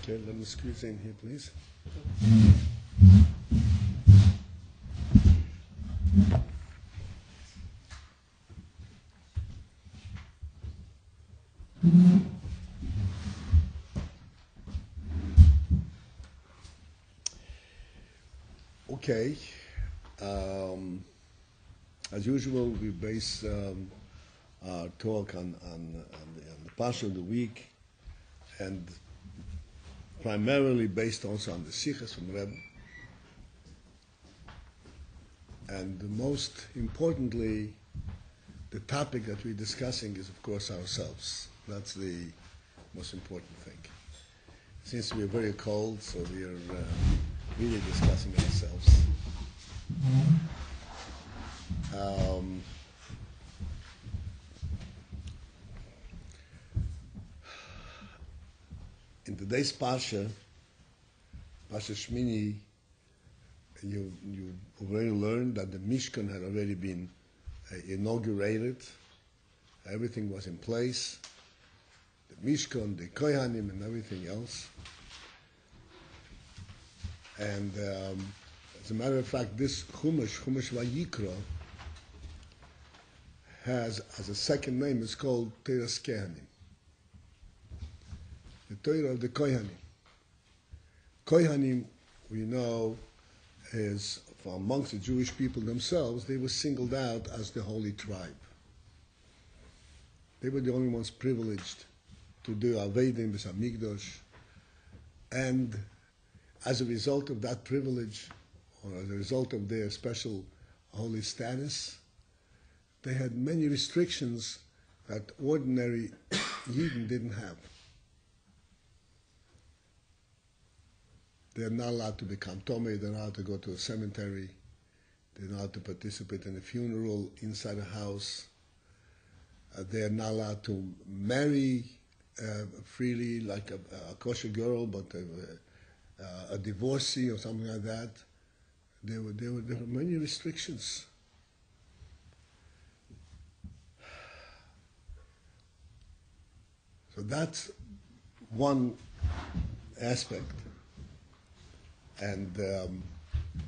Okay, let me squeeze in here, please. Okay. As usual, we base our talk on the Parsha of the week, and primarily based also on the Sichas from Rebbe. And most importantly, the topic that we're discussing is, of course, ourselves. That's the most important thing. Since we're very cold, so we are really discussing ourselves. In today's Parsha, Sheminy, you already learned that the Mishkan had already been inaugurated. Everything was in place. The Mishkan, the Kohanim, and everything else. And as a matter of fact, this Chumash Vayikra, has, as a second name, is called Teras Kehanim. The Torah of the Kohanim. Kohanim, we know, is, for amongst the Jewish people themselves, they were singled out as the holy tribe. They were the only ones privileged to do Avedim B'Samigdosh, and as a result of that privilege, or as a result of their special holy status, they had many restrictions that ordinary Yidden didn't have. They're not allowed to become Tomei, they're not allowed to go to a cemetery, they're not allowed to participate in a funeral inside a house, they're not allowed to marry freely like a kosher girl, but a divorcee or something like that. There were many restrictions. So that's one aspect. And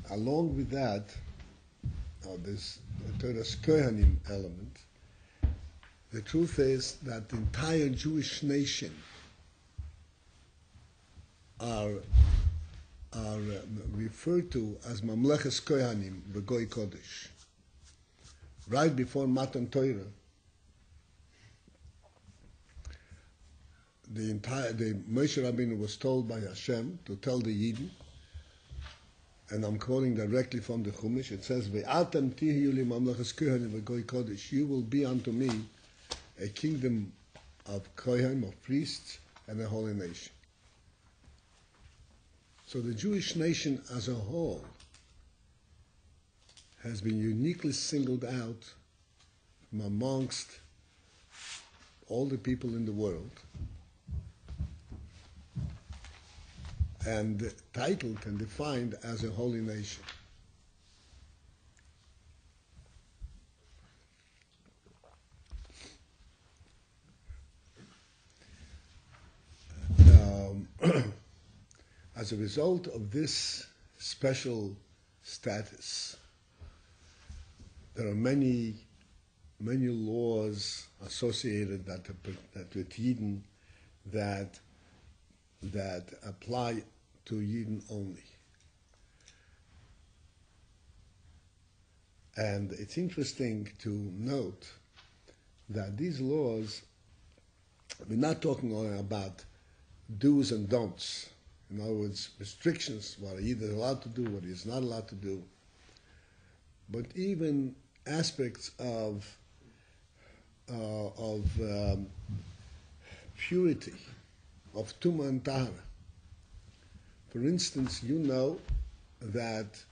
along with that, this Torah's Kohanim element, the truth is that the entire Jewish nation are referred to as Mamleches Kohanim V'Goy Kodesh. Right before Matan Torah, the Moshe Rabbeinu was told by Hashem to tell the Yidden, and I'm quoting directly from the Chumash. It says, "Ve'atem tihiyu li mamleches kohanim v'goy kodesh." You will be unto me a kingdom of kohanim, of priests, and a holy nation. So the Jewish nation as a whole has been uniquely singled out from amongst all the people in the world, and titled and defined as a holy nation. As a result of this special status, there are many laws associated that with Yidden that apply to Yidden only. And it's interesting to note that these laws, we're not talking only about do's and don'ts. In other words, restrictions, what a Yid is allowed to do, what he is not allowed to do, but even aspects of purity, of Tumah and Tahara. For instance, you know that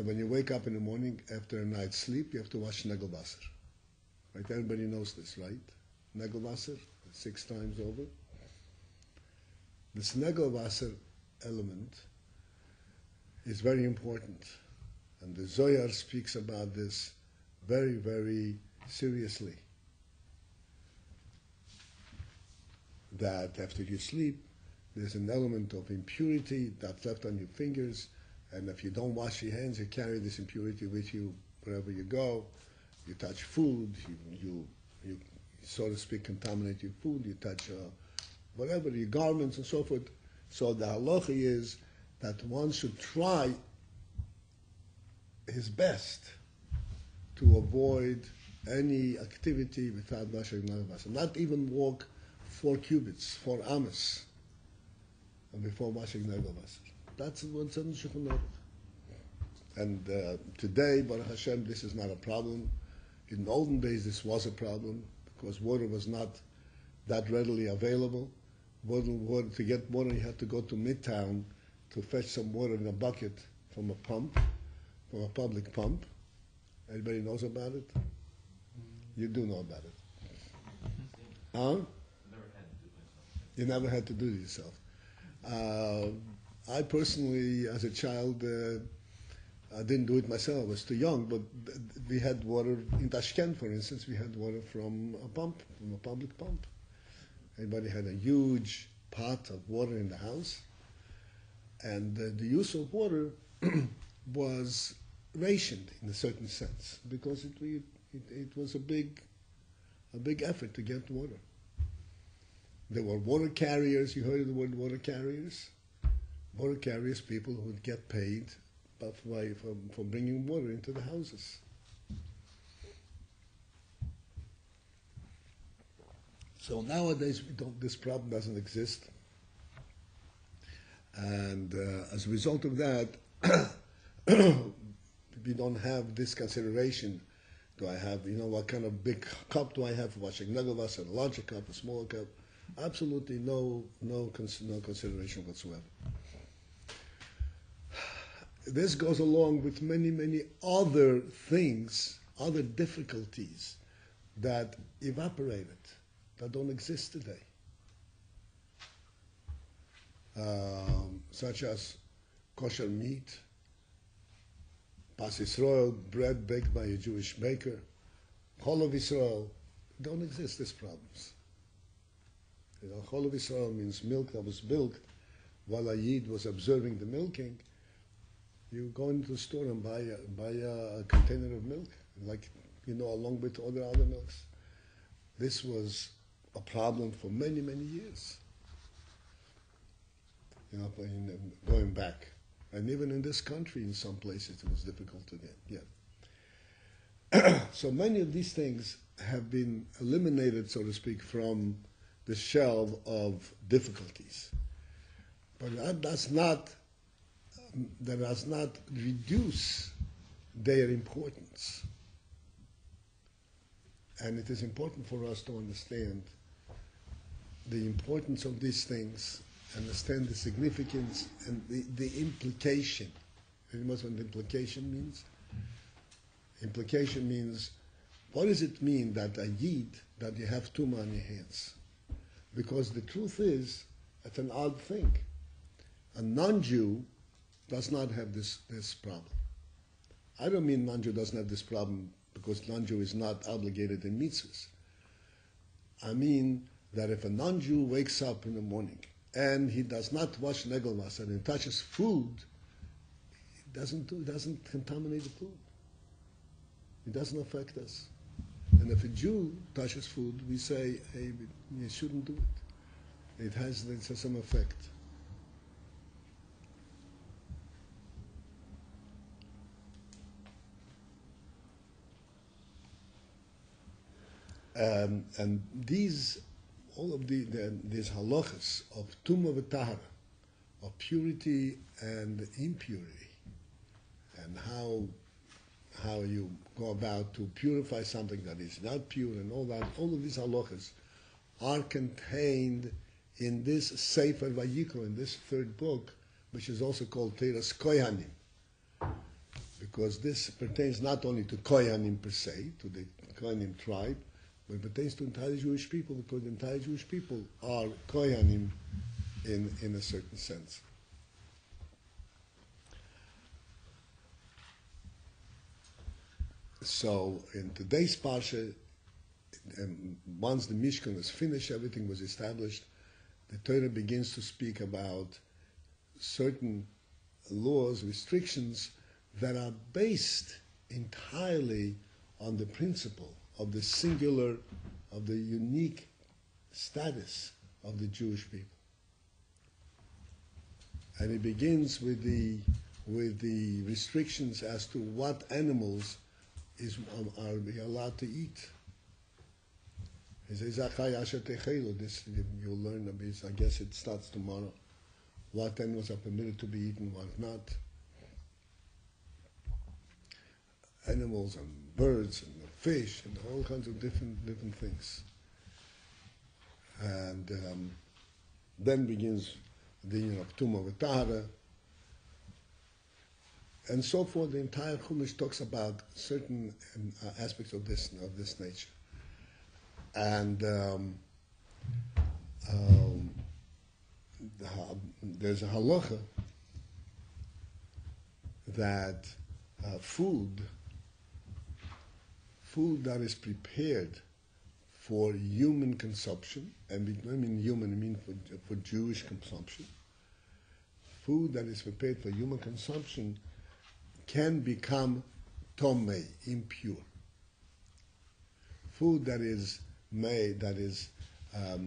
when you wake up in the morning after a night's sleep, you have to wash Negelwasser. Right? Everybody knows this, right? Negelwasser, 6 times over. This Negelwasser element is very important. And the Zohar speaks about this very, very seriously. That after you sleep, there's an element of impurity that's left on your fingers, and if you don't wash your hands, you carry this impurity with you wherever you go. You touch food, you so to speak, contaminate your food, you touch whatever, your garments and so forth. So the halacha is that one should try his best to avoid any activity without washing nagavasa. Not even walk 4 cubits, 4 amas, before washing nagavasa. That's what's in Shulchan Aruch. And today, Baruch Hashem, this is not a problem. In the olden days, this was a problem because water was not that readily available. To get water, you had to go to Midtown to fetch some water in a bucket from a pump, from a public pump. Anybody knows about it? You do know about it. Huh? You never had to do it yourself. I personally, as a child, I didn't do it myself. I was too young, but we had water in Tashkent, for instance. We had water from a pump, from a public pump. Everybody had a huge pot of water in the house, and the use of water was rationed in a certain sense because it was a big effort to get water. There were water carriers. You heard of the word water carriers? Water carriers, people who would get paid for bringing water into the houses. So nowadays this problem doesn't exist, and as a result of that, we don't have this consideration. Do I have, what kind of big cup do I have for washing nagavasa, a larger cup, a smaller cup? Absolutely no consideration whatsoever. This goes along with many, many other things, other difficulties that evaporated, that don't exist today. Such as kosher meat, pas Yisrael, bread baked by a Jewish baker, Chol of Yisrael, don't exist these problems. Chol of Yisrael means milk that was milked while a Yid was observing the milking. You go into the store and buy a container of milk, along with other milks. This was a problem for many, many years. Going back. And even in this country, in some places, it was difficult to get. So many of these things have been eliminated, so to speak, from the shelf of difficulties. But that does not reduce their importance. And it is important for us to understand the importance of these things, understand the significance and the implication. You know what the implication means? Implication means, what does it mean that a Yid, that you have tumah on your hands? Because the truth is, it's an odd thing. A non-Jew does not have this problem. I don't mean non-Jew doesn't have this problem because non-Jew is not obligated in mitzvahs. I mean that if a non-Jew wakes up in the morning and he does not wash negel and he touches food, it doesn't contaminate the food. It doesn't affect us. And if a Jew touches food, we say, hey, you shouldn't do it. It has some effect. And all of these halachas of tumah v'tahara, of purity and impurity, and how you go about to purify something that is not pure, and all of these halachas are contained in this Sefer Vayikra, in this third book, which is also called Teras Kohanim, because this pertains not only to Kohanim per se, to the Kohanim tribe, but it pertains to entire Jewish people, because the entire Jewish people are Kohanim in a certain sense. So in today's Parsha, once the Mishkan was finished, everything was established, the Torah begins to speak about certain laws, restrictions that are based entirely on the principle of the singular, of the unique status of the Jewish people. And it begins with the restrictions as to what animals are we allowed to eat. He says, this you'll learn, I guess it starts tomorrow, what animals are permitted to be eaten, what not. Animals and birds and fish and all kinds of different things. And then begins the union of Tumah with Tahara, and so forth. The entire Chumash talks about certain aspects of this nature. And there's a halacha that food that is prepared for human consumption, and I mean human, I mean for Jewish consumption, food that is prepared for human consumption can become tomei, impure. Food that is made, that is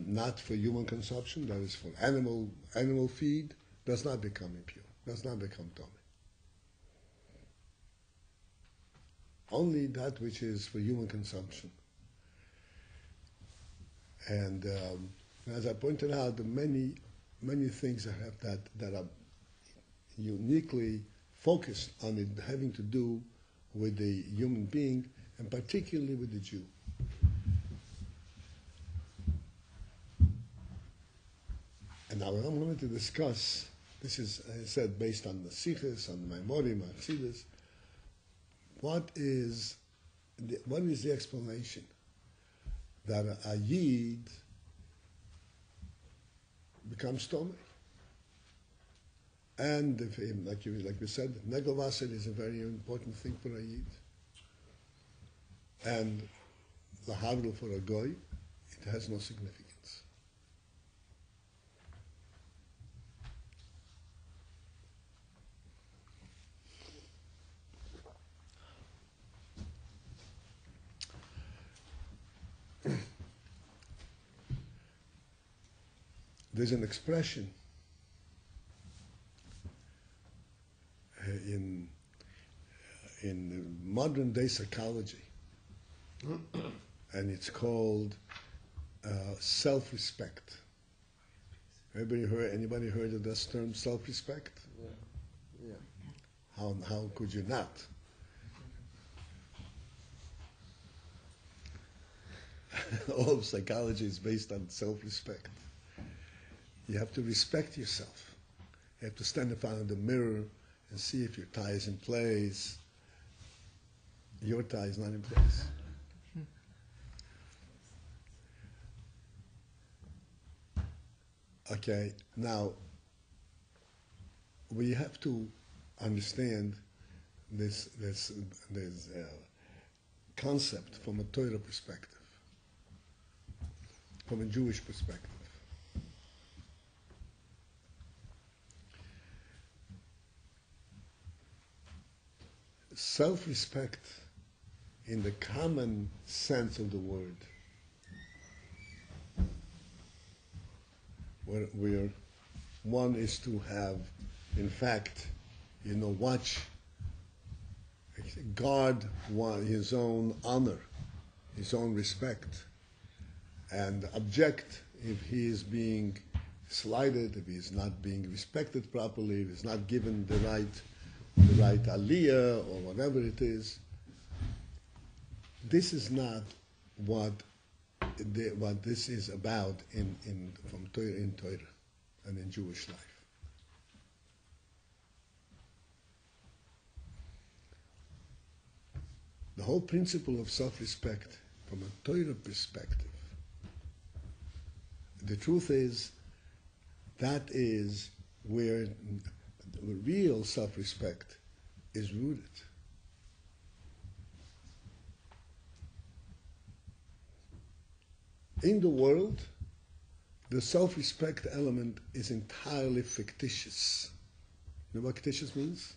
not for human consumption, that is for animal feed, does not become impure, does not become tomei. Only that which is for human consumption. And as I pointed out, the many things that are uniquely focused on it having to do with the human being, and particularly with the Jew. And now I'm going to discuss, this is, as I said, based on the Sikhs, on the Maimorim, Chassidus, what is the explanation that a Yid becomes Tomei? And like we said, Negel Wasser is a very important thing for a Yid. And Lahadl for a Goy, it has no significance. There's an expression in modern day psychology, and it's called self-respect. Anybody heard of this term, self-respect? Yeah. How could you not? All of psychology is based on self-respect. You have to respect yourself. You have to stand in front of the mirror and see if your tie is in place. Your tie is not in place. Okay, now we have to understand this concept from a Torah perspective, from a Jewish perspective. Self-respect, in the common sense of the word, where one is to have, in fact, guard his own honor, his own respect, and object if he is being slighted, if he is not being respected properly, if he's not given the right aliyah or whatever it is. This is not what this is about in Torah and in Jewish life. The whole principle of self-respect from a Torah perspective, the truth is, that is where real self-respect is rooted. In the world, the self-respect element is entirely fictitious. You know what fictitious means?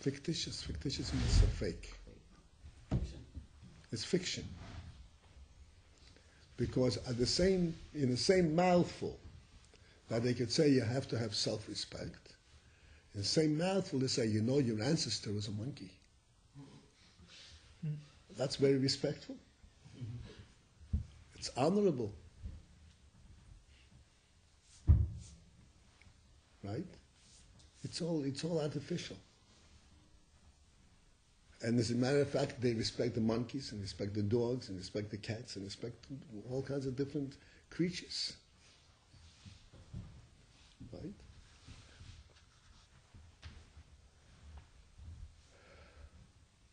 Fictitious. Fictitious means a fake. It's fiction. Because in the same mouthful that they could say you have to have self-respect, in the same mouthful they say, you know, your ancestor was a monkey. That's very respectful. It's honorable. Right? It's all artificial. And as a matter of fact, they respect the monkeys and respect the dogs and respect the cats and respect all kinds of different creatures. Right?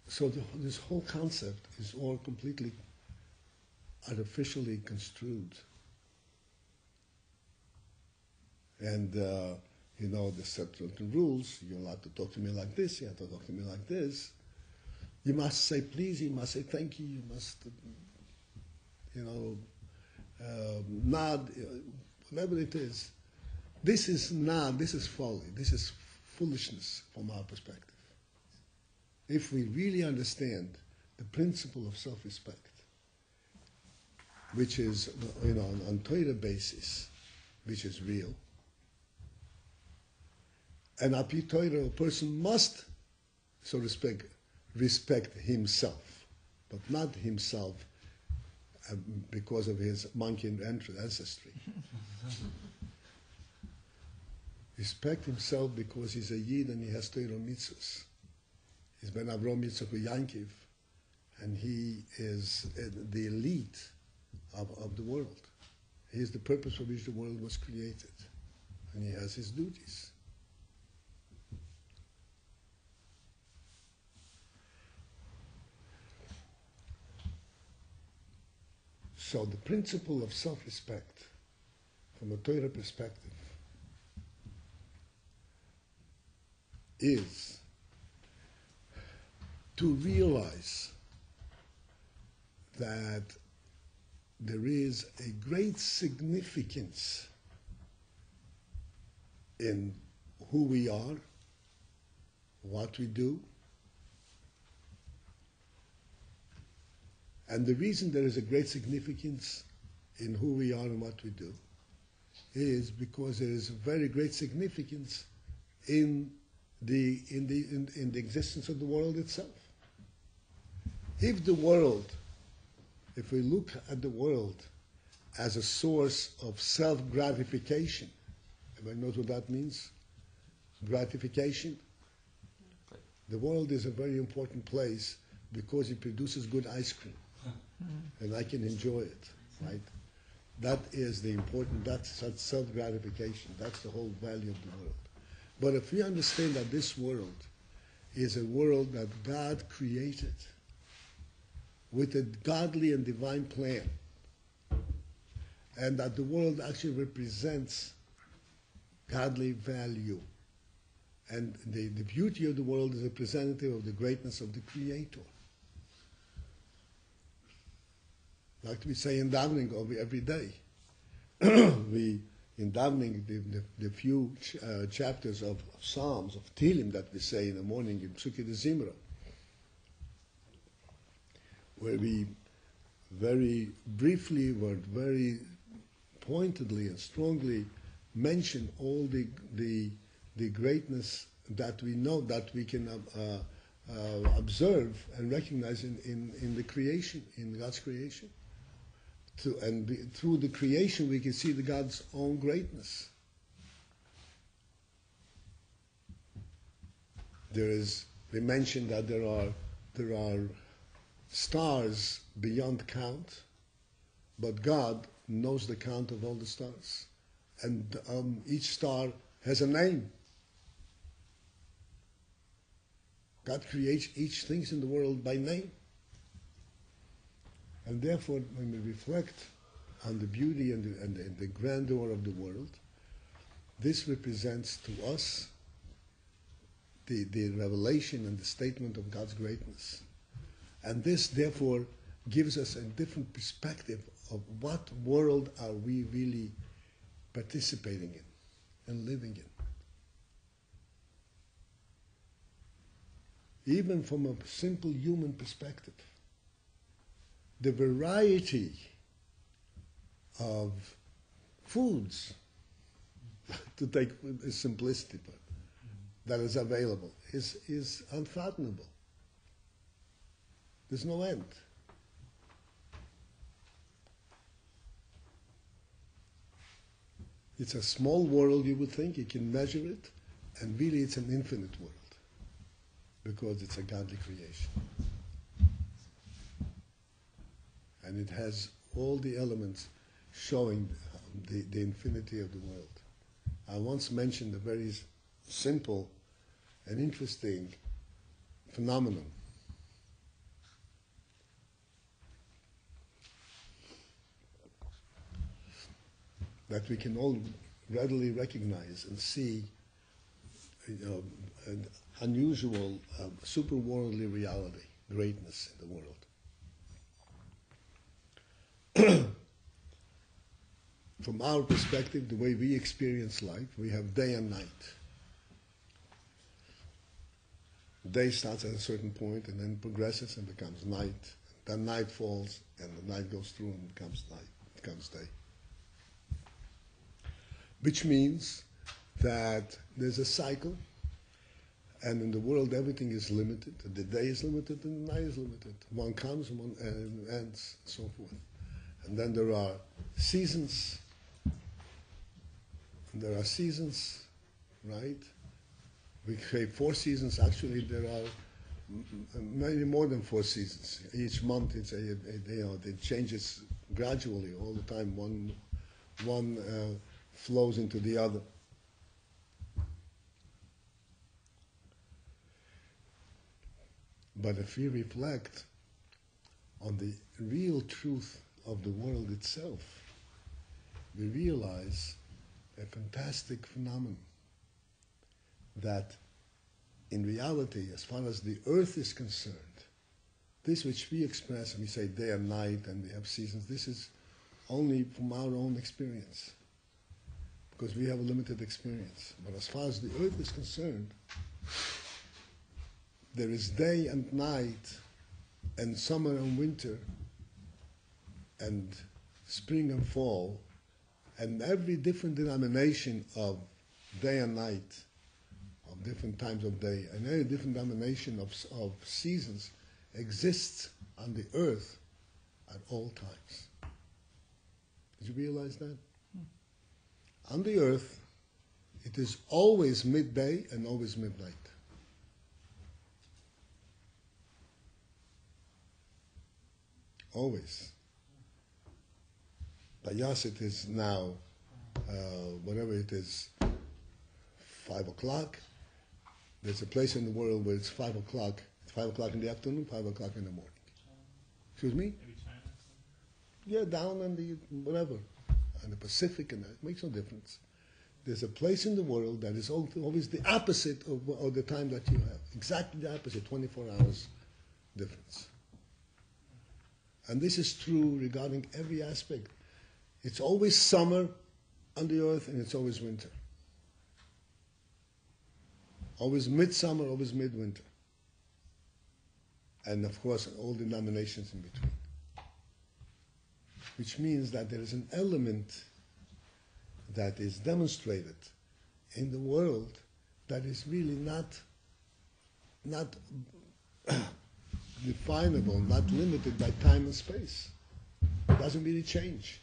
So this whole concept is all completely artificially construed. And, you know, there's certain rules. You're allowed to talk to me like this, you have to talk to me like this. You must say please, you must say thank you, you must, nod, whatever it is. This is folly, this is foolishness from our perspective. If we really understand the principle of self-respect, which is, on Torah basis, which is real, and a Torah, a person must, so to speak, respect himself, but not himself because of his monkey ancestry. Respect himself because he's a Yid and he has Torah mitzvahs. He's Ben Avrom Yitzchak Yankiv, and he is the elite of the world. He is the purpose for which the world was created, and he has his duties. So the principle of self-respect, from a Torah perspective, is to realize that there is a great significance in who we are, what we do. And the reason there is a great significance in who we are and what we do is because there is a very great significance in the existence of the world itself. If we look at the world as a source of self-gratification, everybody knows what that means? Gratification. The world is a very important place because it produces good ice cream. And I can enjoy it, right? That is that's self-gratification. That's the whole value of the world. But if we understand that this world is a world that God created with a godly and divine plan, and that the world actually represents godly value, and the beauty of the world is representative of the greatness of the Creator. Like we say in davening every day. In davening, the few chapters of Psalms, of Tehillim that we say in the morning in Psuki de Zimra, where we very briefly, but very pointedly and strongly mention all the greatness that we know, that we can observe and recognize in the creation, in God's creation. Through the creation we can see God's own greatness. We mentioned that there are stars beyond count, but God knows the count of all the stars. And each star has a name. God creates each thing in the world by name. And therefore, when we reflect on the beauty and the grandeur of the world, this represents to us the revelation and the statement of God's greatness. And this, therefore, gives us a different perspective of what world are we really participating in and living in. Even from a simple human perspective, the variety of foods, to take a simplicity, but that is available is unfathomable. There's no end. It's a small world, you would think, you can measure it, and really it's an infinite world, because it's a godly creation. And it has all the elements showing the infinity of the world. I once mentioned a very simple and interesting phenomenon. That we can all readily recognize and see, an unusual, super-worldly reality, greatness in the world. From our perspective, the way we experience life, we have day and night. Day starts at a certain point and then progresses and becomes night. Then night falls and the night goes through and becomes night, becomes day. Which means that there's a cycle, and in the world everything is limited. The day is limited and the night is limited. One comes and one ends, and so forth. And then there are seasons. And there are seasons, right? We say 4 seasons. Actually, there are many more than 4 seasons. Each month, it changes gradually all the time. One flows into the other. But if we reflect on the real truth of the world itself, we realize a fantastic phenomenon, that in reality, as far as the earth is concerned, this which we express, and we say day and night, and we have seasons, this is only from our own experience, because we have a limited experience. But as far as the earth is concerned, there is day and night, and summer and winter, and spring and fall, and every different denomination of day and night, of different times of day, and every different denomination of seasons exists on the earth at all times. Did you realize that? On the earth, it is always midday and always midnight. Always. By us it is now, whatever it is, 5 o'clock. There's a place in the world where it's 5 o'clock. It's 5 o'clock in the afternoon, 5 o'clock in the morning. Excuse me? Maybe China. Yeah, down in the, whatever, in the Pacific, and that makes no difference. There's a place in the world that is always the opposite of the time that you have. Exactly the opposite, 24 hours difference. And this is true regarding every aspect. It's always summer on the earth, and it's always winter. Always midsummer, always midwinter. And of course, all denominations in between. Which means that there is an element that is demonstrated in the world that is really not definable, not limited by time and space. It doesn't really change.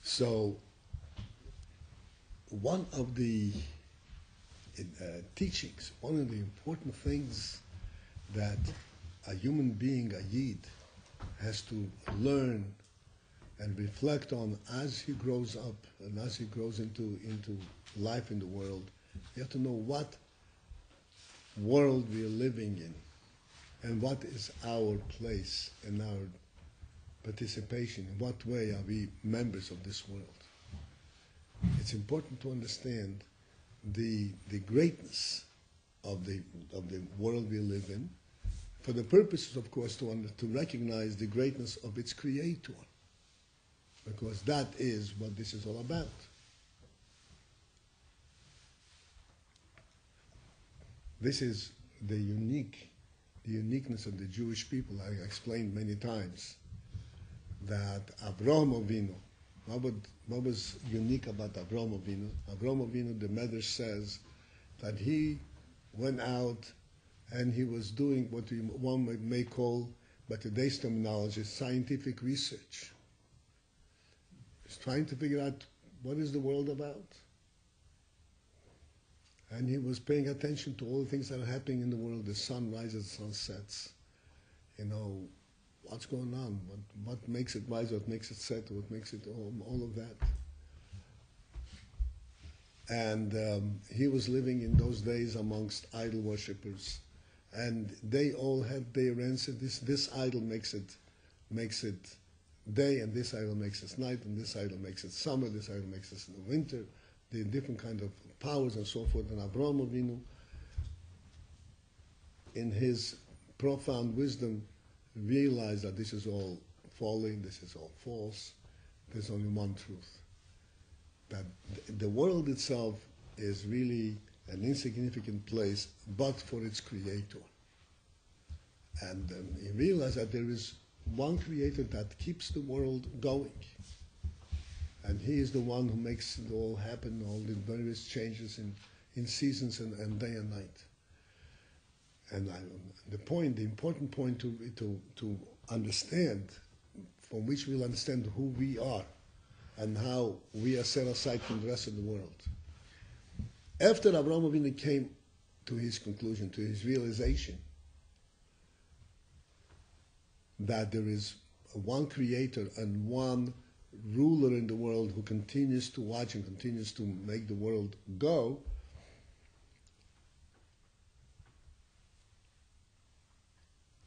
So, one of the teachings, one of the important things that a human being, a Yid, has to learn and reflect on as he grows up and as he grows into life in the world, you have to know what world we are living in and what is our place and participation. In what way are we members of this world? It's important to understand the greatness of the world we live in, for the purposes, of course, to recognize the greatness of its creator, because that is what this is all about. This is the uniqueness of the Jewish people. I explained many times that Avraham Avinu, what was unique about Avraham Avinu? Avraham Avinu, the Medrash says that he went out and he was doing what one may call, by today's terminology, scientific research. He's trying to figure out what is the world about. And he was paying attention to all the things that are happening in the world. The sun rises, the sun sets. What's going on? What makes it rise? What makes it set? What makes it all of that? And he was living in those days amongst idol worshippers, and they all had their answer. This idol makes it day, and this idol makes it night, and this idol makes it summer. This idol makes it winter. The different kind of powers and so forth. And Avraham Avinu, in his profound wisdom, realized that this is all falling, this is all false. There's only one truth. That the world itself is really an insignificant place, but for its creator. And he realized that there is one creator that keeps the world going. And he is the one who makes it all happen, all the various changes in seasons and day and night. And the important point to understand, from which we'll understand who we are and how we are set aside from the rest of the world. After Avraham Avinu came to his conclusion, to his realization that there is one creator and one ruler in the world who continues to watch and continues to make the world go,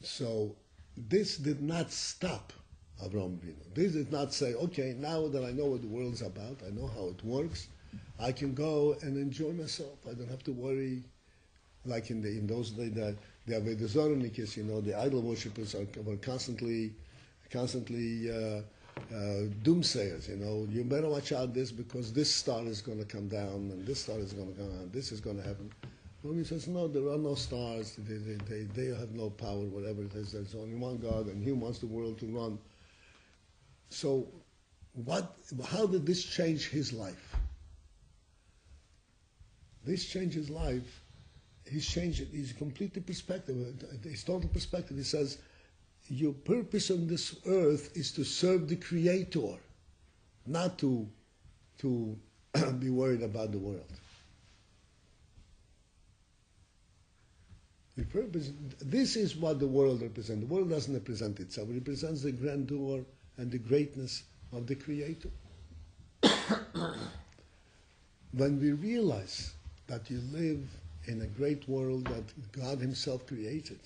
so this did not stop Avraham Avinu. This did not say, okay, now that I know what the world is about, I know how it works, I can go and enjoy myself. I don't have to worry, like in those days, the Avodah Zarah, the idol worshippers were constantly doomsayers. You better watch out this, because this star is going to come down, and this star is going to come down, this is going to happen. He says, no, there are no stars, they have no power, whatever it is, there's only one God, and he wants the world to run. So how did this change his life? This changed his life. He's changed it. He's completely perspective. His total perspective. He says, your purpose on this earth is to serve the Creator, not to be worried about the world. The purpose, this is what the world represents. The world doesn't represent itself. It represents the grandeur and the greatness of the Creator. When we realize that you live in a great world that God Himself created,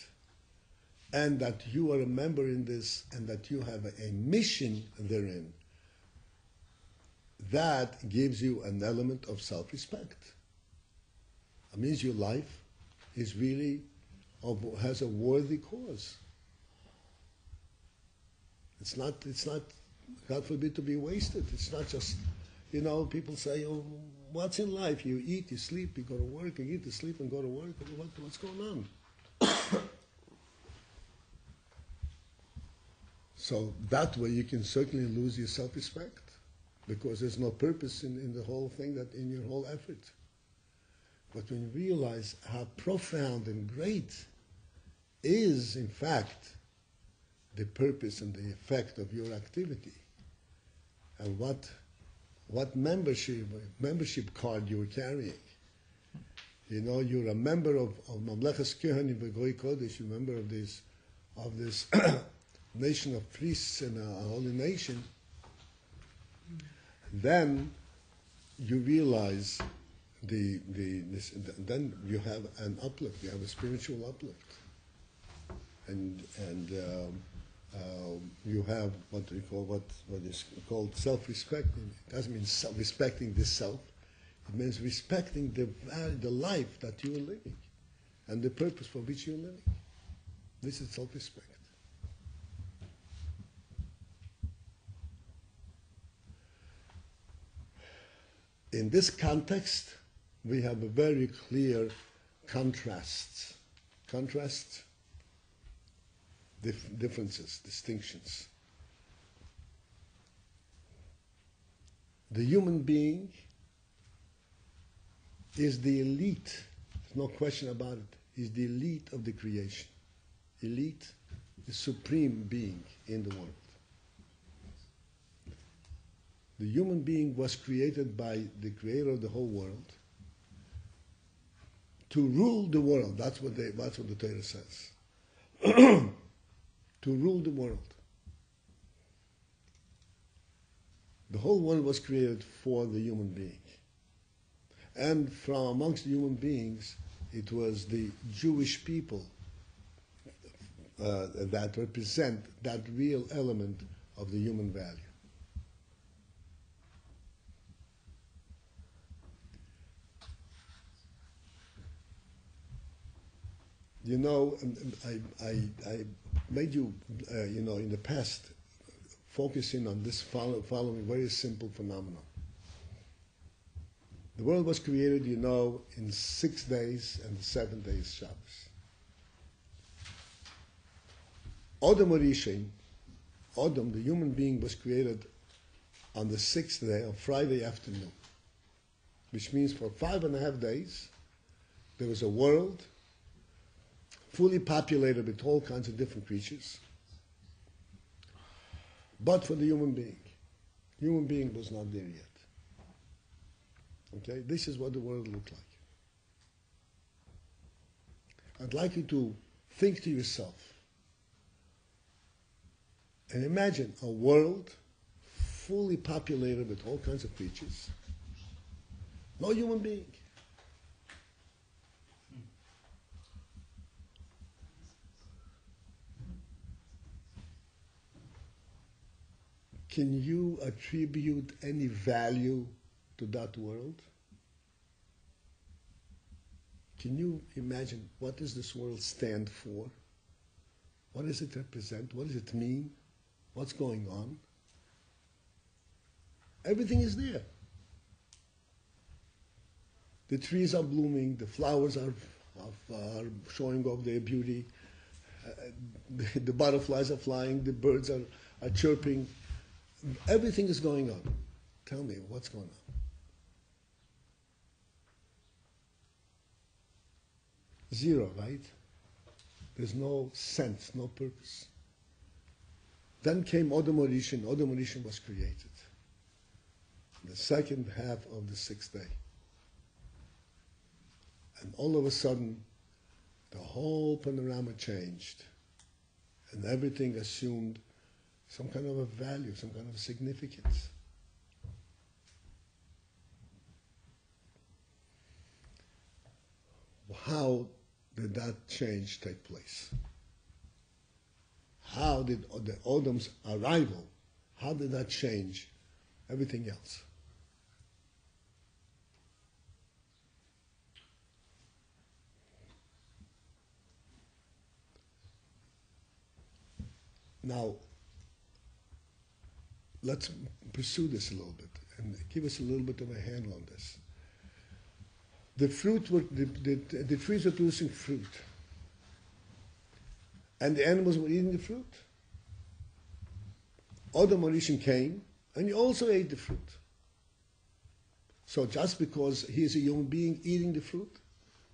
and that you are a member in this, and that you have a mission therein, that gives you an element of self-respect. It means your life is really has a worthy cause. It's not, God forbid, to be wasted. It's not just, people say, oh, what's in life? You eat, you sleep, you go to work, you eat, you sleep, and go to work. What's going on? So that way you can certainly lose your self-respect, because there's no purpose in the whole thing, in your whole effort. But when you realize how profound and great is, in fact, the purpose and the effect of your activity, and what membership card you're carrying. You're a member of Mamlechas Kehanim V'Goy Kodesh, you're a member of this nation of priests and a holy nation. Then you realize then you have an uplift, you have a spiritual uplift. And You have what is called self-respect. It doesn't mean respecting the self. It means respecting the life that you are living and the purpose for which you are living. This is self-respect. In this context, we have a very clear contrasts, differences, distinctions. The human being is the elite, there's no question about it, is the elite of the creation. Elite, the supreme being in the world. The human being was created by the creator of the whole world to rule the world. That's what the Torah says. To rule the world. The whole world was created for the human being. And from amongst the human beings, it was the Jewish people that represent that real element of the human value. You know, I made you, in the past, focusing on this following very simple phenomenon. The world was created, in 6 days, and 7 days Shabbos. Adam Orishin, Adam, the human being, was created on the 6th day of Friday afternoon, which means for 5.5 days, there was a world fully populated with all kinds of different creatures, but for the human being was not there yet. Okay, this is what the world looked like. I'd like you to think to yourself and imagine a world fully populated with all kinds of creatures, no human being. Can you attribute any value to that world? Can you imagine what does this world stand for? What does it represent? What does it mean? What's going on? Everything is there. The trees are blooming, the flowers are showing off their beauty, the butterflies are flying, the birds are chirping. Everything is going on. Tell me, what's going on? Zero, right? There's no sense, no purpose. Then came Adam Orishin. Adam Orishin was created. The second half of the 6th day. And all of a sudden, the whole panorama changed. And everything assumed some kind of a value, some kind of significance. How did that change take place? How did the Adam's arrival, how did that change everything else? Now, let's pursue this a little bit and give us a little bit of a handle on this. The trees were producing fruit, and the animals were eating the fruit. Adam Orishin came, and he also ate the fruit. So just because he is a human being eating the fruit,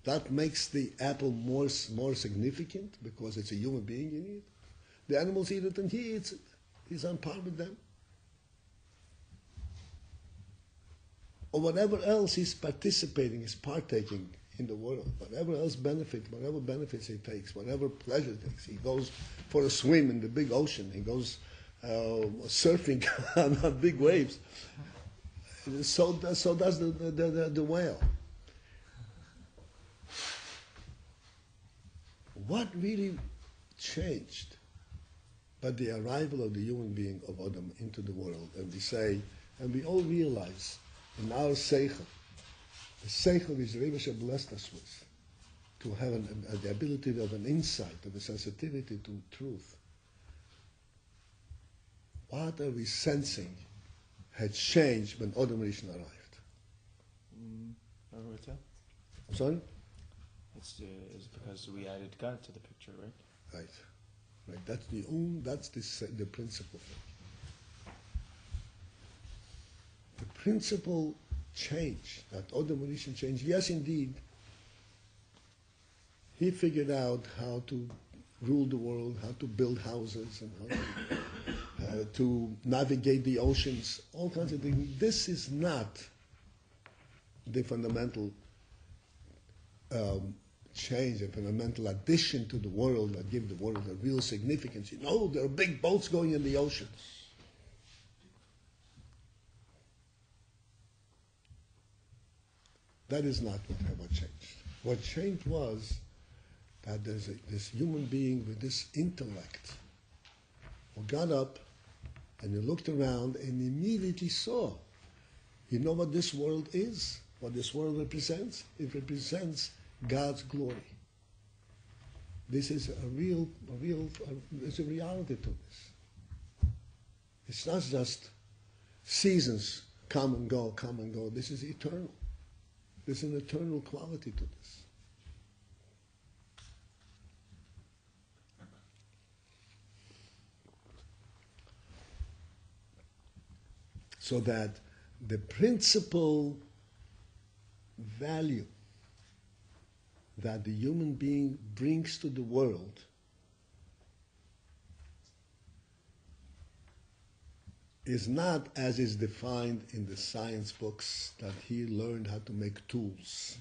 that makes the apple more significant because it's a human being eating it. The animals eat it, and he eats it. He's on par with them. Or whatever else he's participating, he's partaking in the world, whatever benefits he takes, whatever pleasure he takes. He goes for a swim in the big ocean. He goes surfing on big waves. So does the whale. What really changed but the arrival of the human being of Adam into the world. And we say, and we all realize in our seichel, the seichel which the Rebbe blessed us with, to have the ability of an insight, of a sensitivity to truth. What are we sensing had changed when Adam Rishon arrived? Rabbi Paltiel? I'm sorry? It's because we added God to the picture, right? Right. That's the principal thing. The principal change, that Adam Rishon change. Yes, indeed, he figured out how to rule the world, how to build houses, and how to navigate the oceans, all kinds of things. This is not the fundamental change, a fundamental addition to the world that give the world a real significance. You know, there are big boats going in the ocean. That is not what changed. What changed was that there's this human being with this intellect who got up and he looked around and immediately saw, you know what this world is? What this world represents? It represents God's glory. This is there's a reality to this. It's not just seasons come and go. This is eternal. There's an eternal quality to this. So that the principal value that the human being brings to the world is not as is defined in the science books, that he learned how to make tools.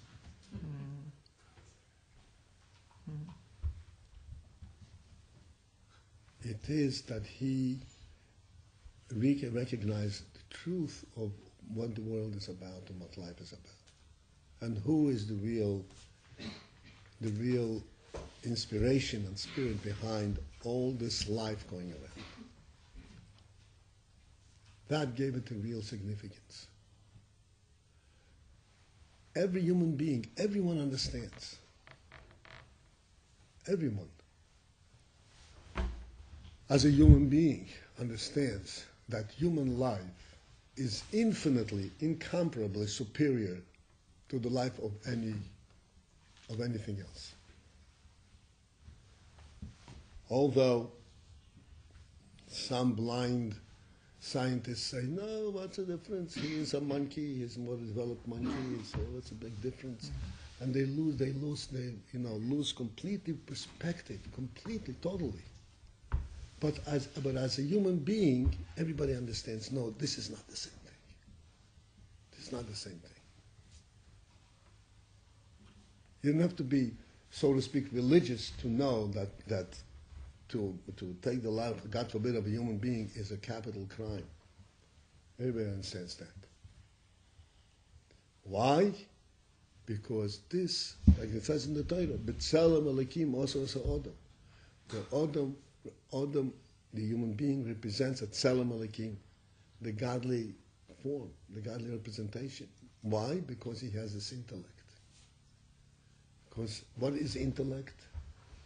It is that he recognized the truth of what the world is about and what life is about, and who is the real inspiration and spirit behind all this life going around. That gave it a real significance. Every human being, everyone understands. Everyone, as a human being, understands that human life is infinitely, incomparably superior to the life of anything else. Although some blind scientists say, no, what's the difference? He is a monkey, he's a more developed monkey, so what's a big difference? And they lose completely perspective, completely, totally. But as a human being, everybody understands, no, this is not the same thing. This is not the same thing. You don't have to be, so to speak, religious to know that to take the life, God forbid, of a human being is a capital crime. Everybody understands that. Why? Because this, like it says in the Torah, B'Tselem Elokim also as Adam. The Adam, the human being, represents a Tselem Elokim, the godly form, the godly representation. Why? Because he has this intellect. Because what is intellect?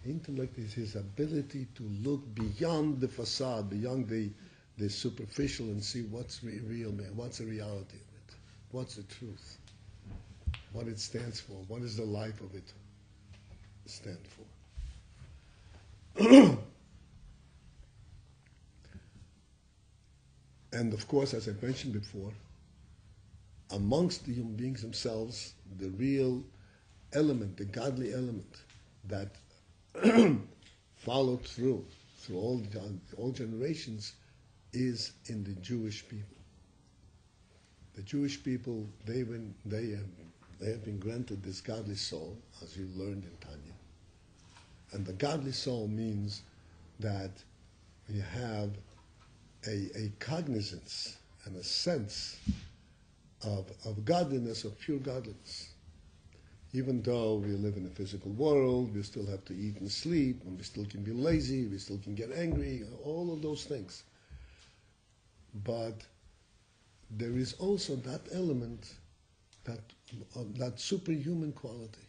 Intellect is his ability to look beyond the facade, beyond the superficial, and see what's real, man. What's the reality of it? What's the truth? What it stands for? What is the life of it stand for? And of course, as I mentioned before, amongst the human beings themselves, the real element, the godly element that followed through all generations is in the Jewish people. The Jewish people, they have been granted this godly soul, as you learned in Tanya. And the godly soul means that you have a cognizance and a sense of godliness, of pure godliness. Even though we live in a physical world, we still have to eat and sleep, and we still can be lazy, we still can get angry, all of those things. But there is also that element, that superhuman quality,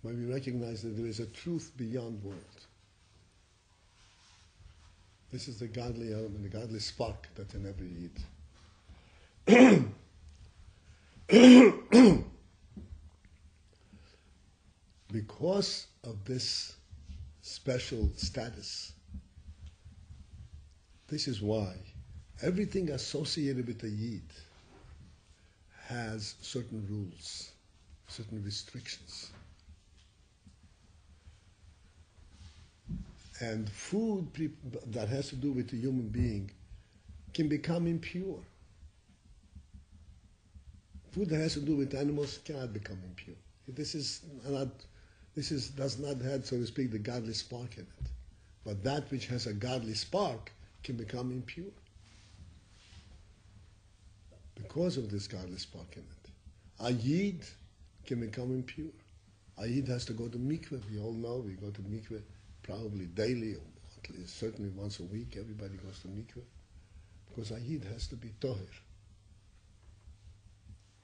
when we recognize that there is a truth beyond world. This is the godly element, the godly spark that's in every Yid. Because of this special status, this is why everything associated with a Yid has certain rules, certain restrictions. And food that has to do with a human being can become impure. Food that has to do with animals cannot become impure. This does not have, so to speak, the godly spark in it. But that which has a godly spark can become impure because of this godly spark in it. A Yid can become impure. A Yid has to go to mikveh. We all know we go to mikveh probably daily, or at least certainly once a week. Everybody goes to mikveh because a Yid has to be toher,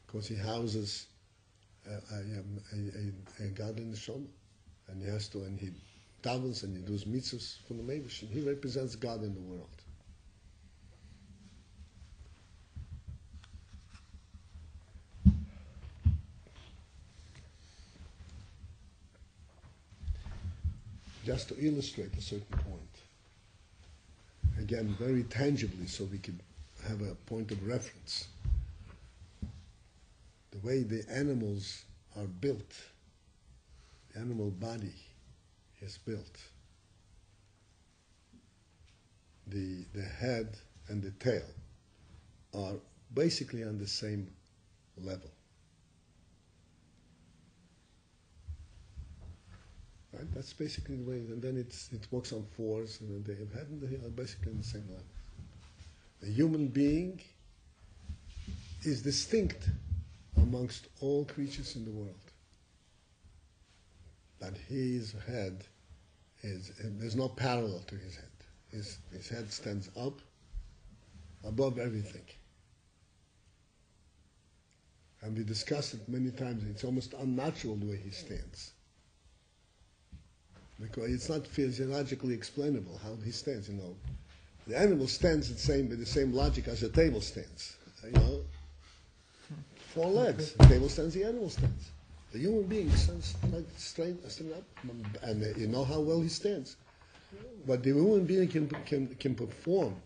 because he houses a godly neshama, and he has to, and he davens and he does mitzvahs for the Meivish, and he represents God in the world. Just to illustrate a certain point, again, very tangibly, so we can have a point of reference. The way the animals are built, the animal body is built. The head and the tail are basically on the same level. Right? That's basically the way, and then it works on fours, and then the head and the tail are basically on the same level. The human being is distinct amongst all creatures in the world. That his head there's no parallel to his head. His head stands up above everything. And we discussed it many times. It's almost unnatural the way he stands. Because it's not physiologically explainable how he stands, The animal stands with the same logic as a table stands. 4 legs. The table stands, the animal stands. The human being stands like straight up, and you know how well he stands. But the human being can perform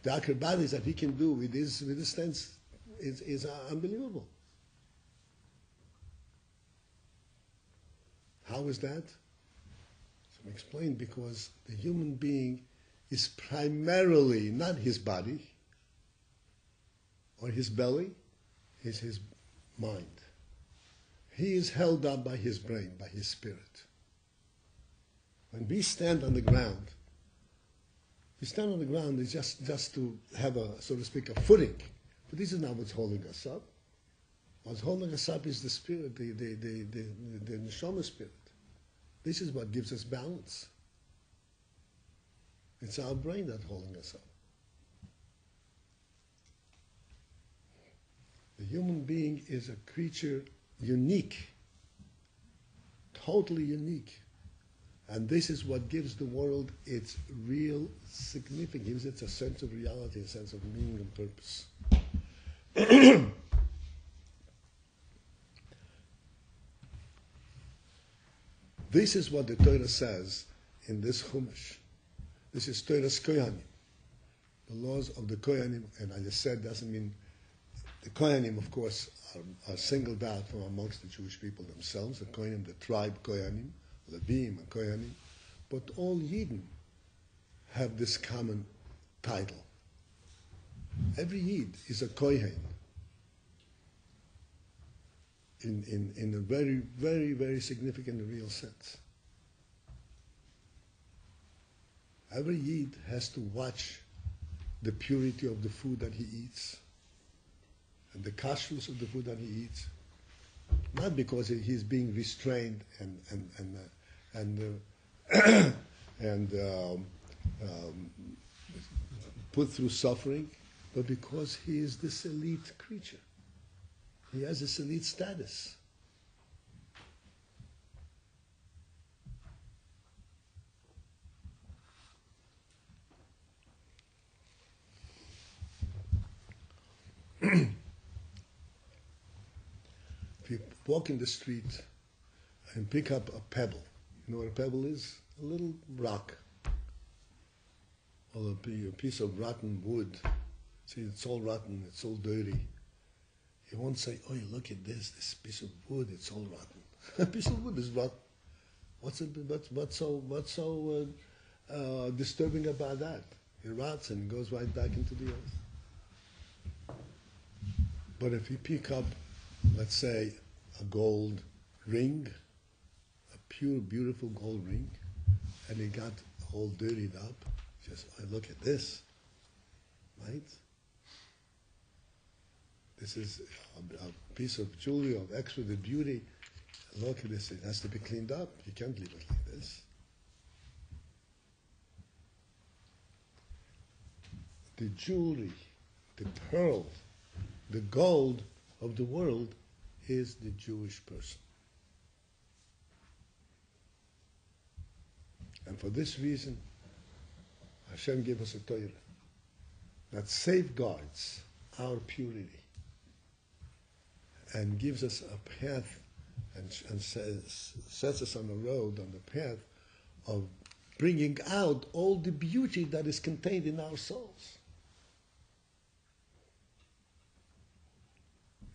the acrobatics that he can do with his stance is unbelievable. How is that? So I explained, because the human being is primarily not his body or his belly, is his mind. He is held up by his brain, by his spirit. When we stand on the ground, is just to have a, so to speak, a footing. But this is not what's holding us up. What's holding us up is the spirit, the neshama spirit. This is what gives us balance. It's our brain that's holding us up. The human being is a creature unique, totally unique. And this is what gives the world its real significance, gives it a sense of reality, a sense of meaning and purpose. This is what the Torah says in this Chumash. This is Torah's Kohanim. The laws of the Kohanim, and I just said doesn't mean the Kohanim, of course, are singled out from amongst the Jewish people themselves, the Kohanim, the tribe Kohanim, Levim and Kohanim, but all Yidden have this common title. Every Yid is a Kohen in a very, very, very significant and real sense. Every Yid has to watch the purity of the food that he eats, and the kashrus of the food that he eats, not because he's being restrained and put through suffering, but because he is this elite creature. He has this elite status. If you walk in the street and pick up a pebble, you know what a pebble is? A little rock, or a piece of rotten wood. See, it's all rotten, it's all dirty. You won't say, "Oh, look at this piece of wood, it's all rotten." A piece of wood is rotten. What's so disturbing about that? It rots and goes right back into the earth. But if you pick up, let's say, a gold ring, a pure, beautiful gold ring, and it got all dirtied up, just, "Oh, look at this," right? This is a piece of jewelry of exquisite beauty. Look at this, it has to be cleaned up. You can't leave it like this. The jewelry, the pearl, the gold of the world is the Jewish person. And for this reason, Hashem gave us a Torah that safeguards our purity and gives us a path and sets us on the road, on the path of bringing out all the beauty that is contained in our souls.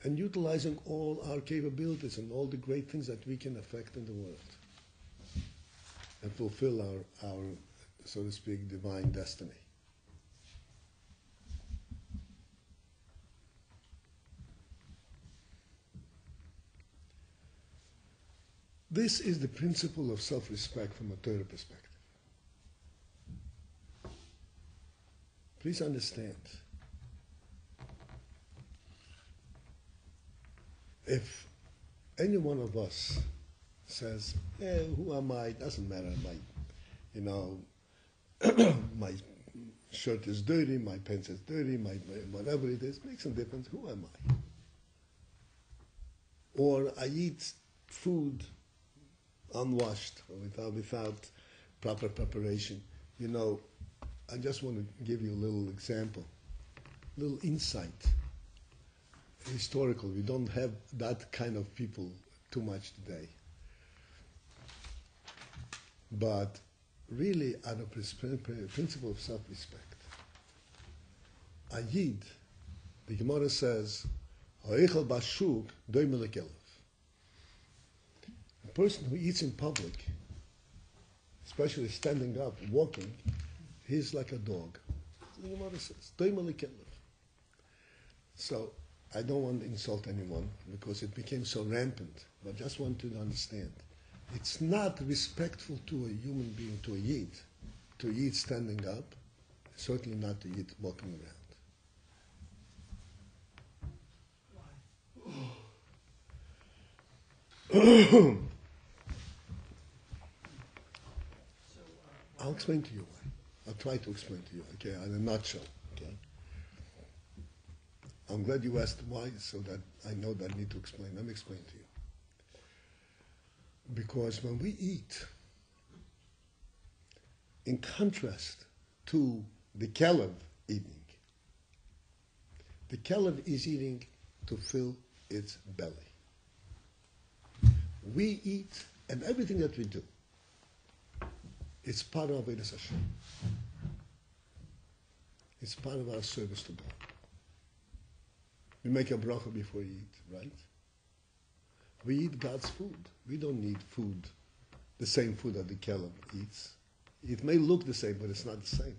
And utilizing all our capabilities and all the great things that we can affect in the world and fulfill our, so to speak, divine destiny. This is the principle of self-respect from a Torah perspective. Please understand, if any one of us says, who am I? Doesn't matter. My shirt is dirty, my pants is dirty, my whatever it is, makes no difference. Who am I? Or I eat food unwashed, or without proper preparation. I just want to give you a little example, a little insight. Historical, we don't have that kind of people too much today. But really, out of principle of self-respect, a Yid, the Gemara says, "Ha'echel bashuk doime lekelev." A person who eats in public, especially standing up, walking, he's like a dog. The Gemara says, doime lekelev. So, I don't want to insult anyone because it became so rampant, but just want you to understand. It's not respectful to a human being, to a Yid, to eat standing up, certainly not to eat walking around. I'll explain to you why. I'll try to explain to you, okay, in a nutshell, okay? I'm glad you asked why, so that I know that I need to explain. Let me explain to you. Because when we eat, in contrast to the Kelev eating, the Kelev is eating to fill its belly. We eat, and everything that we do, it's part of Avodas Hashem. It's part of our service to God. We make a bracha before we eat, right? We eat God's food. We don't need food, the same food that the Kelev eats. It may look the same, but it's not the same.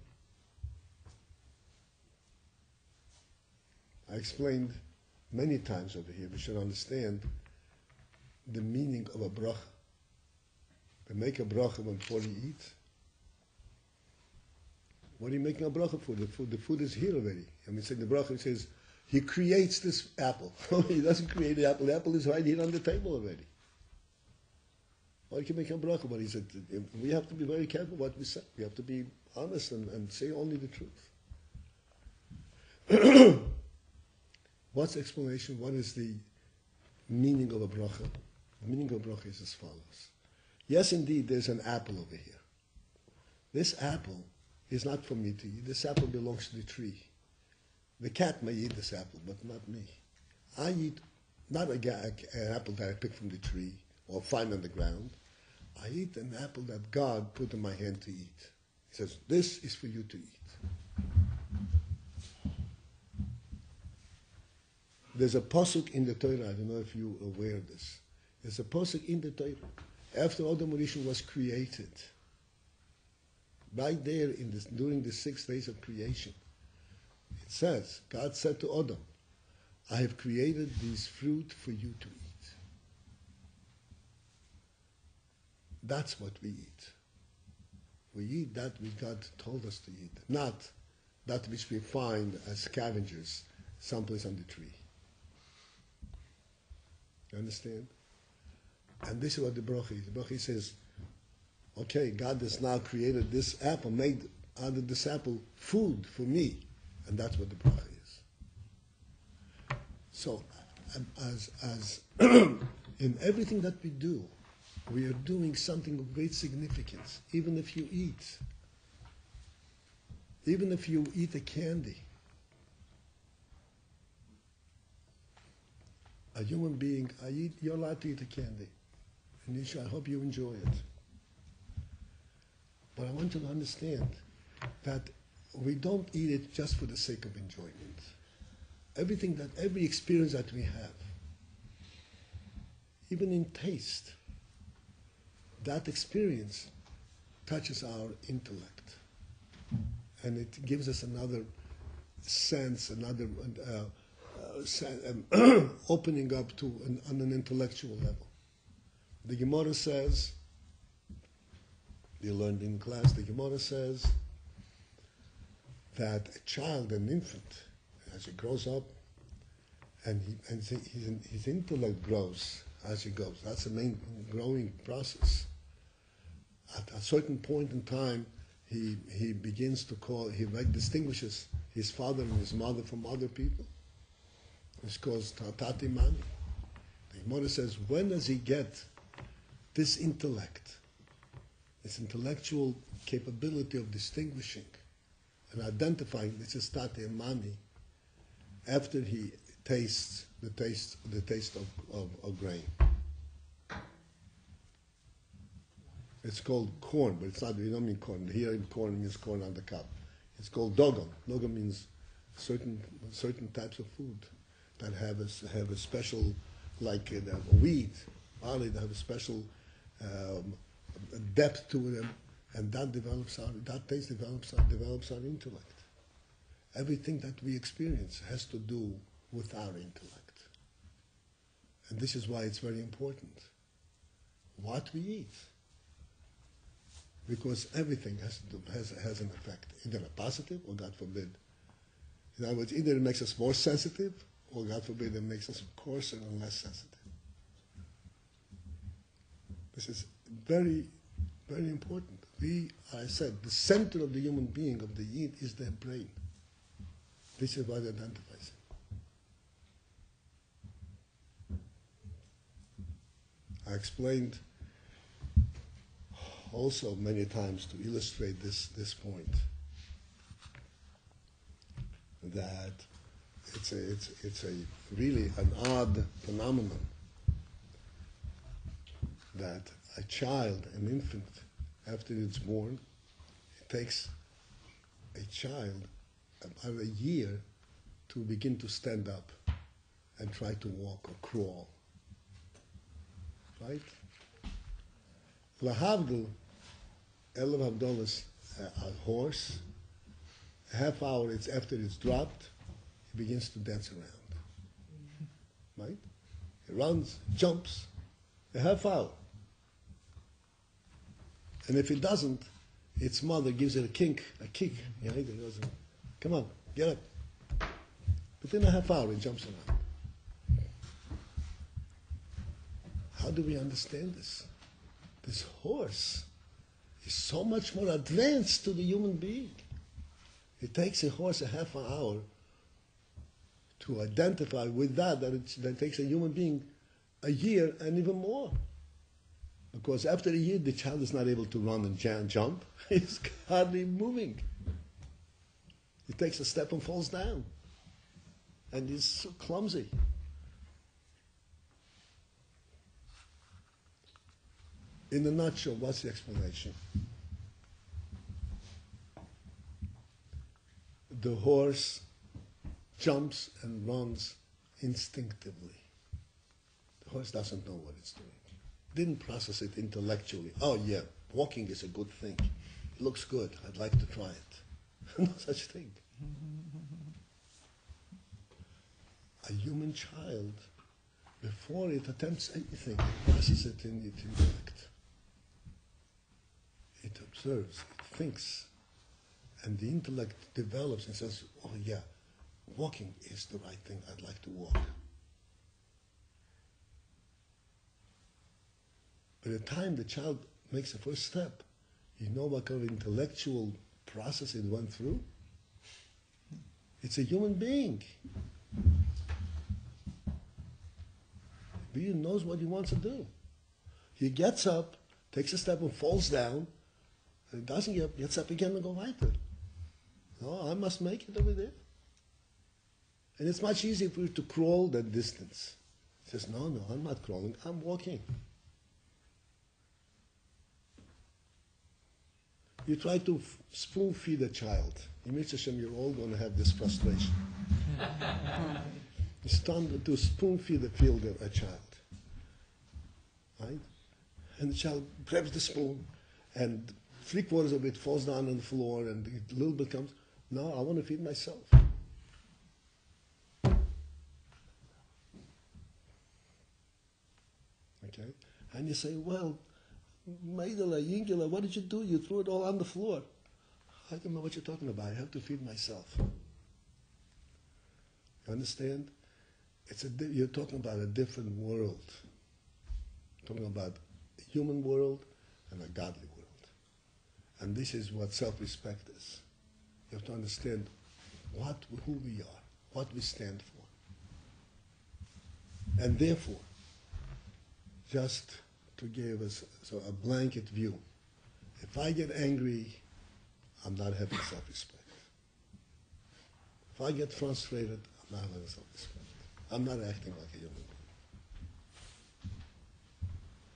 I explained many times over here, we should understand the meaning of a bracha. We make a bracha before we eat. What are you making a bracha for? The food is here already. And we say the bracha, it says, He creates this apple. He doesn't create the apple. The apple is right here on the table already. Or he can make a bracha, but he said, we have to be very careful what we say. We have to be honest and say only the truth. What's the explanation? What is the meaning of a bracha? The meaning of a bracha is as follows. Yes, indeed, there's an apple over here. This apple is not for me to eat. This apple belongs to the tree. The cat may eat this apple, but not me. I eat not an apple that I pick from the tree or find on the ground. I eat an apple that God put in my hand to eat. He says, this is for you to eat. There's a pasuk in the Torah, I don't know if you're aware of this. There's a pasuk in the Torah. After Adam Rishon was created, right there during the 6 days of creation, it says, God said to Adam, I have created this fruit for you to eat. That's what we eat. We eat that which God told us to eat, not that which we find as scavengers someplace on the tree. You understand? And this is what the bracha is. The bracha says, okay, God has now created this apple, made out of this apple food for me. And that's what the bracha is. So, as in everything that we do, we are doing something of great significance. Even if you eat a candy, a human being, you're allowed to eat a candy. And I hope you enjoy it. But I want you to understand that we don't eat it just for the sake of enjoyment. Every experience that we have, even in taste, that experience touches our intellect. And it gives us another sense, another opening up to on an intellectual level. The Gemara says, you learned in class, the Gemara says that a child, an infant, as he grows up, and his intellect grows as he goes. That's the main growing process. At a certain point in time, he begins to distinguishes his father and his mother from other people. It's called Tati Mani. The Gemara says, when does he get this intellect, this intellectual capability of distinguishing and identifying this is Tati Mani, after he tastes the taste of grain. It's called corn, but it's not. We don't mean corn. Here in corn means corn on the cob. It's called dogon. Dogon means certain types of food that have a special, like wheat, barley, that have a special depth to them, and that taste develops our intellect. Everything that we experience has to do with our intellect, and this is why it's very important what we eat, because everything has an effect, either a positive or, God forbid, in other words, either it makes us more sensitive, or, God forbid, it makes us coarser and less sensitive. This is very, very important. I said, the center of the human being, of the Yid, is their brain. This is what identifies it. I explained also many times to illustrate this point that it's a really an odd phenomenon that a child, an infant, after it's born, it takes a child about a year to begin to stand up and try to walk or crawl. Right? Lahavdil, Elav Havdolas, a horse, a half hour after it's dropped, he begins to dance around. Right? He runs, jumps, a half hour. And if it doesn't, its mother gives it a kick. You know, it goes, come on, get up. Within a half hour, it jumps around. How do we understand this? This horse is so much more advanced to the human being. It takes a horse a half an hour to identify with that takes a human being a year and even more. Because after a year, the child is not able to run and jump. He's hardly moving. He takes a step and falls down. And he's so clumsy. In a nutshell, what's the explanation? The horse jumps and runs instinctively. The horse doesn't know what it's doing. Didn't process it intellectually. Oh yeah, walking is a good thing. It looks good. I'd like to try it. No such thing. A human child, before it attempts anything, it processes it in its intellect. It observes, it thinks, and the intellect develops and says, oh yeah, walking is the right thing, I'd like to walk. By the time the child makes the first step, you know what kind of intellectual process it went through? It's a human being. He knows what he wants to do. He gets up, takes a step and falls down, and doesn't get up, gets up again and go weiter. No, I must make it over there. And it's much easier for you to crawl that distance. He says, no, I'm not crawling, I'm walking. You try to spoon feed a child. In Mitzvah Hashem, you're all going to have this frustration. You start to spoon feed a child. Right? And the child grabs the spoon, and 3/4 of it falls down on the floor, and a little bit comes, no, I want to feed myself. Okay? And you say, well, Maidala, Yingila, what did you do? You threw it all on the floor. I don't know what you're talking about. I have to feed myself. You understand? You're talking about a different world. You're talking about a human world and a godly world. And this is what self-respect is. You have to understand who we are, what we stand for. And therefore, just to give us a blanket view, if I get angry, I'm not having self-respect. If I get frustrated, I'm not having self-respect. I'm not acting like a human being.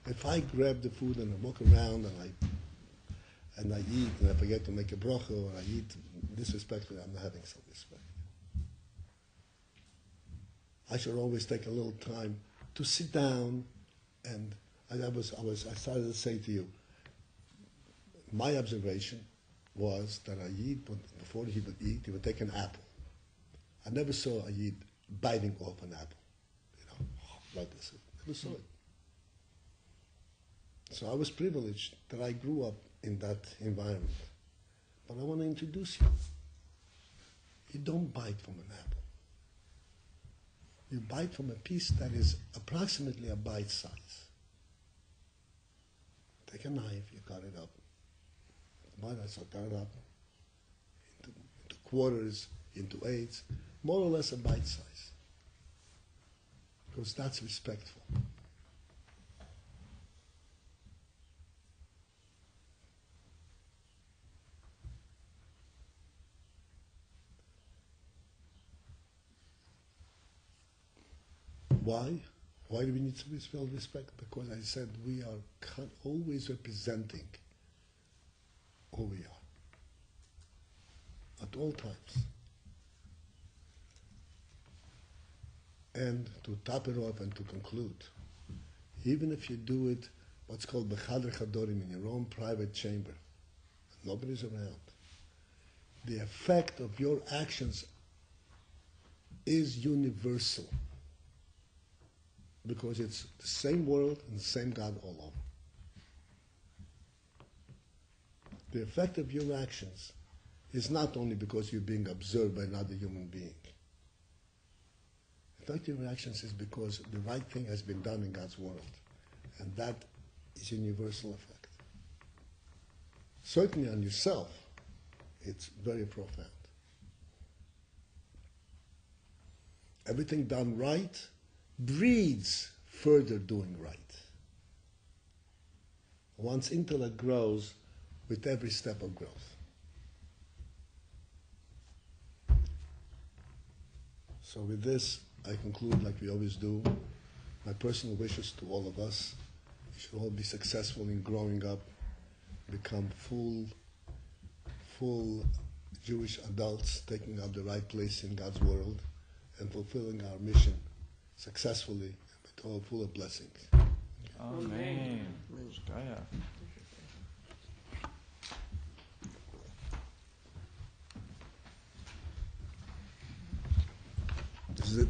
If I grab the food and I walk around and I eat and I forget to make a bracha or I eat disrespectfully, I'm not having self-respect. I should always take a little time to sit down, and I started to say to you, my observation was that Ayid, before he would eat, he would take an apple. I never saw Ayid biting off an apple, like this. I never saw it. So I was privileged that I grew up in that environment. But I want to introduce you. You don't bite from an apple. You bite from a piece that is approximately a bite size. Take a knife, you cut it up. So cut it up into quarters, into eighths, more or less a bite size. Because that's respectful. Why? Why do we need to spell respect? Because I said we are always representing who we are. At all times. And to top it off and to conclude, even if you do it, what's called B'chadr Chadorim, in your own private chamber, nobody's around, the effect of your actions is universal. Because it's the same world and the same God all over. The effect of your actions is not only because you're being observed by another human being. affective reactions is because the right thing has been done in God's world. And that is universal effect. Certainly on yourself, it's very profound. Everything done right breeds further doing right. One's intellect grows with every step of growth. So with this, I conclude like we always do. My personal wishes to all of us. We should all be successful in growing up, become full Jewish adults, taking up the right place in God's world, and fulfilling our mission successfully, with all full of blessings. Amen. Shkaya. This is it.